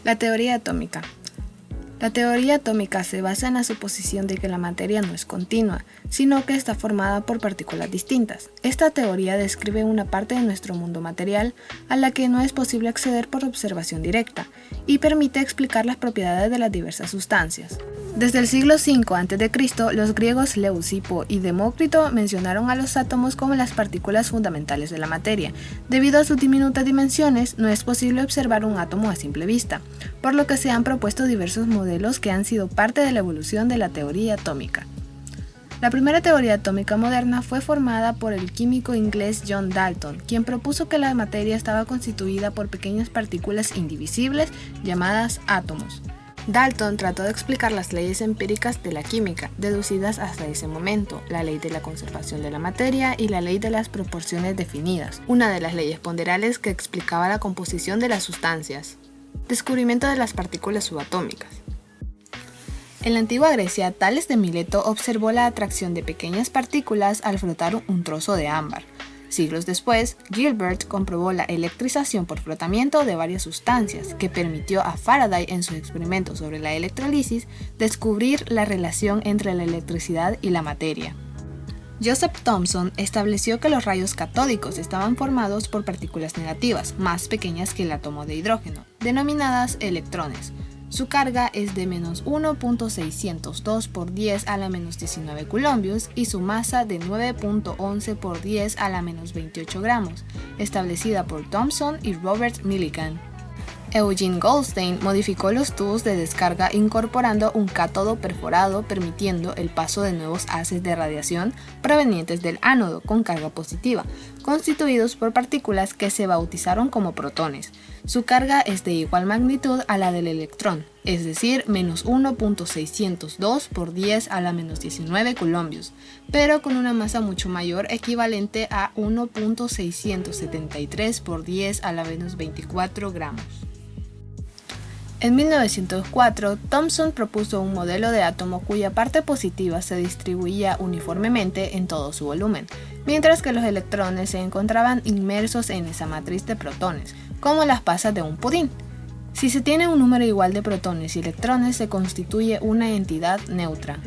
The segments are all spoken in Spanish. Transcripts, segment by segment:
La teoría atómica. La teoría atómica se basa en la suposición de que la materia no es continua, sino que está formada por partículas distintas. Esta teoría describe una parte de nuestro mundo material a la que no es posible acceder por observación directa y permite explicar las propiedades de las diversas sustancias. Desde el siglo V a.C., los griegos Leucipo y Demócrito mencionaron a los átomos como las partículas fundamentales de la materia. Debido a sus diminutas dimensiones, no es posible observar un átomo a simple vista, por lo que se han propuesto diversos modelos que han sido parte de la evolución de la teoría atómica. La primera teoría atómica moderna fue formada por el químico inglés John Dalton, quien propuso que la materia estaba constituida por pequeñas partículas indivisibles llamadas átomos. Dalton trató de explicar las leyes empíricas de la química, deducidas hasta ese momento, la ley de la conservación de la materia y la ley de las proporciones definidas, una de las leyes ponderales que explicaba la composición de las sustancias. Descubrimiento de las partículas subatómicas. En la antigua Grecia, Tales de Mileto observó la atracción de pequeñas partículas al frotar un trozo de ámbar. Siglos después, Gilbert comprobó la electrización por frotamiento de varias sustancias, que permitió a Faraday en sus experimentos sobre la electrólisis descubrir la relación entre la electricidad y la materia. Joseph Thomson estableció que los rayos catódicos estaban formados por partículas negativas, más pequeñas que el átomo de hidrógeno, denominadas electrones. Su carga es de menos 1.602 por 10 a la menos 19 coulombios y su masa de 9.11 por 10 a la menos 28 gramos, establecida por Thomson y Robert Millikan. Eugene Goldstein modificó los tubos de descarga incorporando un cátodo perforado permitiendo el paso de nuevos haces de radiación provenientes del ánodo con carga positiva, constituidos por partículas que se bautizaron como protones. Su carga es de igual magnitud a la del electrón, es decir, menos 1.602 por 10 a la menos 19 coulombios, pero con una masa mucho mayor equivalente a 1.673 por 10 a la menos 24 gramos. En 1904, Thomson propuso un modelo de átomo cuya parte positiva se distribuía uniformemente en todo su volumen, mientras que los electrones se encontraban inmersos en esa matriz de protones, como las pasas de un pudín. Si se tiene un número igual de protones y electrones, se constituye una entidad neutra.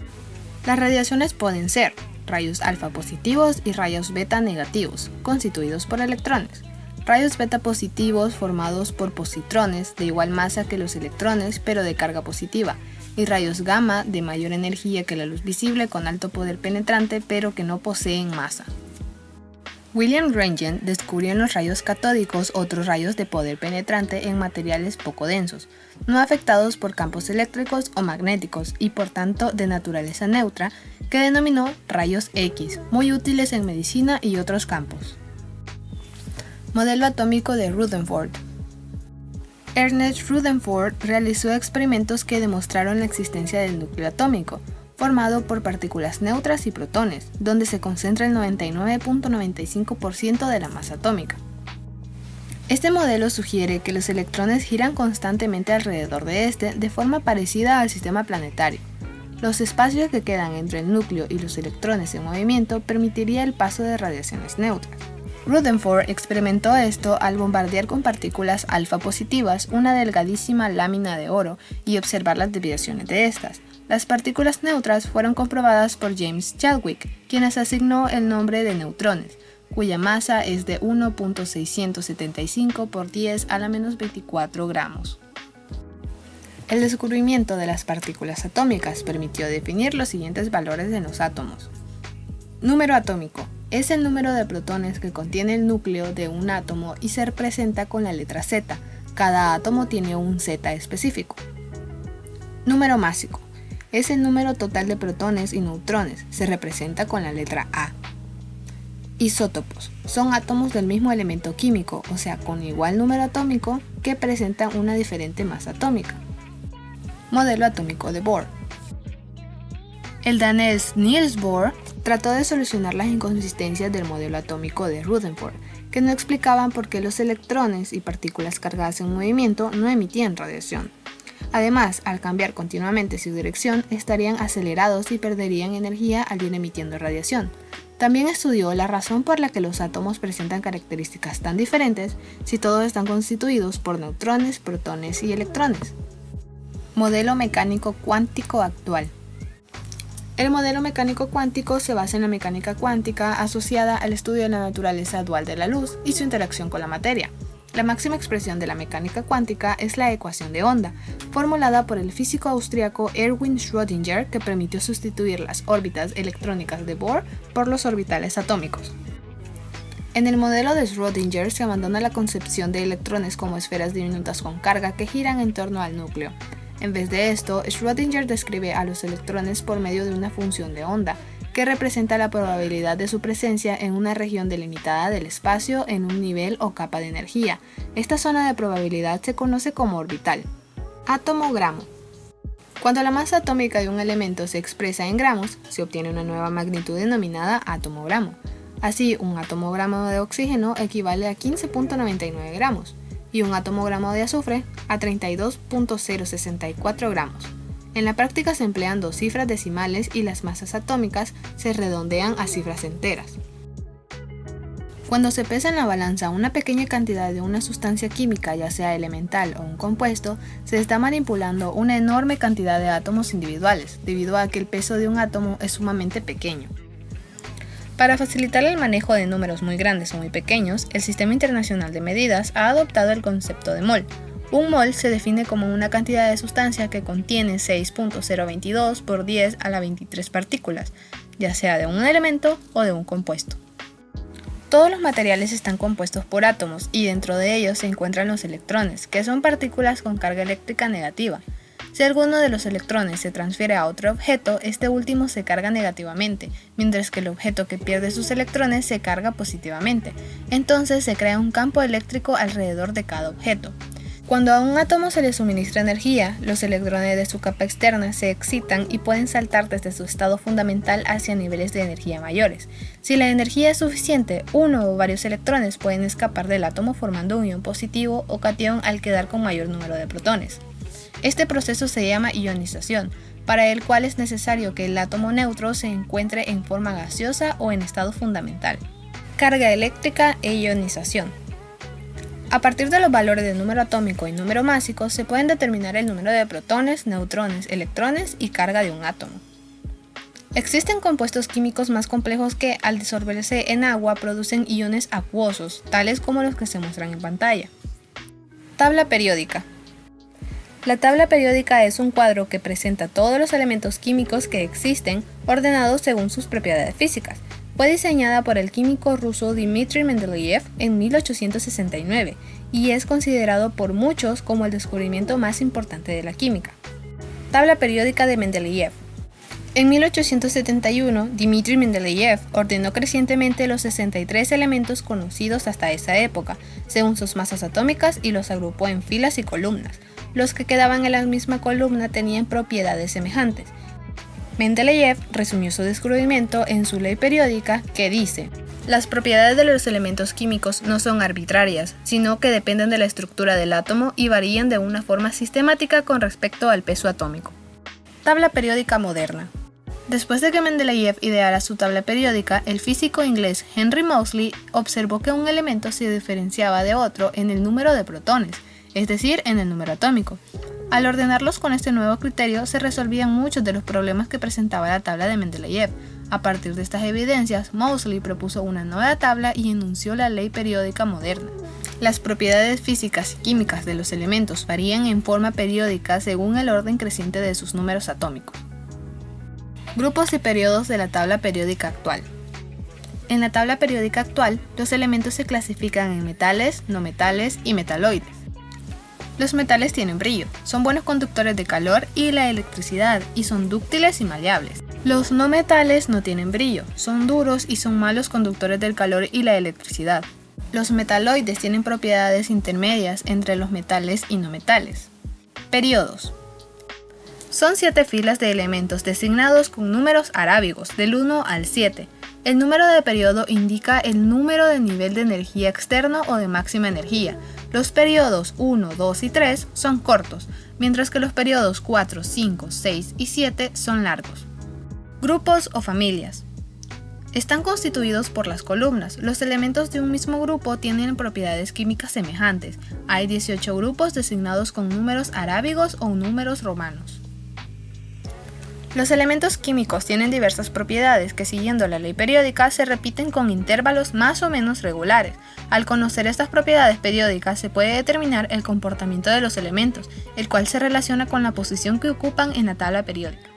Las radiaciones pueden ser rayos alfa positivos y rayos beta negativos, constituidos por electrones. Rayos beta positivos formados por positrones de igual masa que los electrones pero de carga positiva, y rayos gamma de mayor energía que la luz visible con alto poder penetrante pero que no poseen masa. William Röntgen descubrió en los rayos catódicos otros rayos de poder penetrante en materiales poco densos, no afectados por campos eléctricos o magnéticos y por tanto de naturaleza neutra, que denominó rayos X, muy útiles en medicina y otros campos. Modelo atómico de Rutherford. Ernest Rutherford realizó experimentos que demostraron la existencia del núcleo atómico, formado por partículas neutras y protones, donde se concentra el 99.95% de la masa atómica. Este modelo sugiere que los electrones giran constantemente alrededor de este de forma parecida al sistema planetario. Los espacios que quedan entre el núcleo y los electrones en movimiento permitiría el paso de radiaciones neutras. Rutherford experimentó esto al bombardear con partículas alfa positivas una delgadísima lámina de oro y observar las desviaciones de estas. Las partículas neutras fueron comprobadas por James Chadwick, quien les asignó el nombre de neutrones, cuya masa es de 1.675 por 10 a la menos 24 gramos. El descubrimiento de las partículas atómicas permitió definir los siguientes valores de los átomos. Número atómico. Es el número de protones que contiene el núcleo de un átomo y se representa con la letra Z. Cada átomo tiene un Z específico. Número másico. Es el número total de protones y neutrones. Se representa con la letra A. Isótopos. Son átomos del mismo elemento químico, o sea, con igual número atómico, que presentan una diferente masa atómica. Modelo atómico de Bohr. El danés Niels Bohr trató de solucionar las inconsistencias del modelo atómico de Rutherford, que no explicaban por qué los electrones y partículas cargadas en movimiento no emitían radiación. Además, al cambiar continuamente su dirección, estarían acelerados y perderían energía al ir emitiendo radiación. También estudió la razón por la que los átomos presentan características tan diferentes si todos están constituidos por neutrones, protones y electrones. Modelo mecánico cuántico actual. El modelo mecánico cuántico se basa en la mecánica cuántica asociada al estudio de la naturaleza dual de la luz y su interacción con la materia. La máxima expresión de la mecánica cuántica es la ecuación de onda, formulada por el físico austríaco Erwin Schrödinger, que permitió sustituir las órbitas electrónicas de Bohr por los orbitales atómicos. En el modelo de Schrödinger se abandona la concepción de electrones como esferas diminutas con carga que giran en torno al núcleo. En vez de esto, Schrödinger describe a los electrones por medio de una función de onda, que representa la probabilidad de su presencia en una región delimitada del espacio en un nivel o capa de energía. Esta zona de probabilidad se conoce como orbital. Átomo-gramo. Cuando la masa atómica de un elemento se expresa en gramos, se obtiene una nueva magnitud denominada átomo-gramo. Así, un átomo-gramo de oxígeno equivale a 15.99 gramos y un átomo-gramo de azufre a 32.064 gramos. En la práctica se emplean dos cifras decimales y las masas atómicas se redondean a cifras enteras. Cuando se pesa en la balanza una pequeña cantidad de una sustancia química, ya sea elemental o un compuesto, se está manipulando una enorme cantidad de átomos individuales, debido a que el peso de un átomo es sumamente pequeño. Para facilitar el manejo de números muy grandes o muy pequeños, el Sistema Internacional de Medidas ha adoptado el concepto de mol. Un mol se define como una cantidad de sustancia que contiene 6.022 por 10 a la 23 partículas, ya sea de un elemento o de un compuesto. Todos los materiales están compuestos por átomos y dentro de ellos se encuentran los electrones, que son partículas con carga eléctrica negativa. Si alguno de los electrones se transfiere a otro objeto, este último se carga negativamente, mientras que el objeto que pierde sus electrones se carga positivamente. Entonces se crea un campo eléctrico alrededor de cada objeto. Cuando a un átomo se le suministra energía, los electrones de su capa externa se excitan y pueden saltar desde su estado fundamental hacia niveles de energía mayores. Si la energía es suficiente, uno o varios electrones pueden escapar del átomo formando un ion positivo o catión al quedar con mayor número de protones. Este proceso se llama ionización, para el cual es necesario que el átomo neutro se encuentre en forma gaseosa o en estado fundamental. Carga eléctrica e ionización. A partir de los valores de número atómico y número másico se pueden determinar el número de protones, neutrones, electrones y carga de un átomo. Existen compuestos químicos más complejos que, al disolverse en agua, producen iones acuosos, tales como los que se muestran en pantalla. Tabla periódica. La tabla periódica es un cuadro que presenta todos los elementos químicos que existen, ordenados según sus propiedades físicas. Fue diseñada por el químico ruso Dmitry Mendeleev en 1869 y es considerado por muchos como el descubrimiento más importante de la química. Tabla periódica de Mendeleev. En 1871, Dmitry Mendeleev ordenó crecientemente los 63 elementos conocidos hasta esa época, según sus masas atómicas, y los agrupó en filas y columnas. Los que quedaban en la misma columna tenían propiedades semejantes. Mendeleev resumió su descubrimiento en su ley periódica, que dice: las propiedades de los elementos químicos no son arbitrarias, sino que dependen de la estructura del átomo y varían de una forma sistemática con respecto al peso atómico. Tabla periódica moderna. Después de que Mendeleev ideara su tabla periódica, el físico inglés Henry Moseley observó que un elemento se diferenciaba de otro en el número de protones, es decir, en el número atómico. Al ordenarlos con este nuevo criterio, se resolvían muchos de los problemas que presentaba la tabla de Mendeleev. A partir de estas evidencias, Moseley propuso una nueva tabla y enunció la ley periódica moderna. Las propiedades físicas y químicas de los elementos varían en forma periódica según el orden creciente de sus números atómicos. Grupos y periodos de la tabla periódica actual. En la tabla periódica actual, los elementos se clasifican en metales, no metales y metaloides. Los metales tienen brillo, son buenos conductores de calor y la electricidad y son dúctiles y maleables. Los no metales no tienen brillo, son duros y son malos conductores del calor y la electricidad. Los metaloides tienen propiedades intermedias entre los metales y no metales. Periodos. Son 7 filas de elementos designados con números arábigos del 1 al 7. El número de periodo indica el número de nivel de energía externo o de máxima energía. Los periodos 1, 2 y 3 son cortos, mientras que los periodos 4, 5, 6 y 7 son largos. Grupos o familias. Están constituidos por las columnas. Los elementos de un mismo grupo tienen propiedades químicas semejantes. Hay 18 grupos designados con números arábigos o números romanos. Los elementos químicos tienen diversas propiedades que, siguiendo la ley periódica, se repiten con intervalos más o menos regulares. Al conocer estas propiedades periódicas se puede determinar el comportamiento de los elementos, el cual se relaciona con la posición que ocupan en la tabla periódica.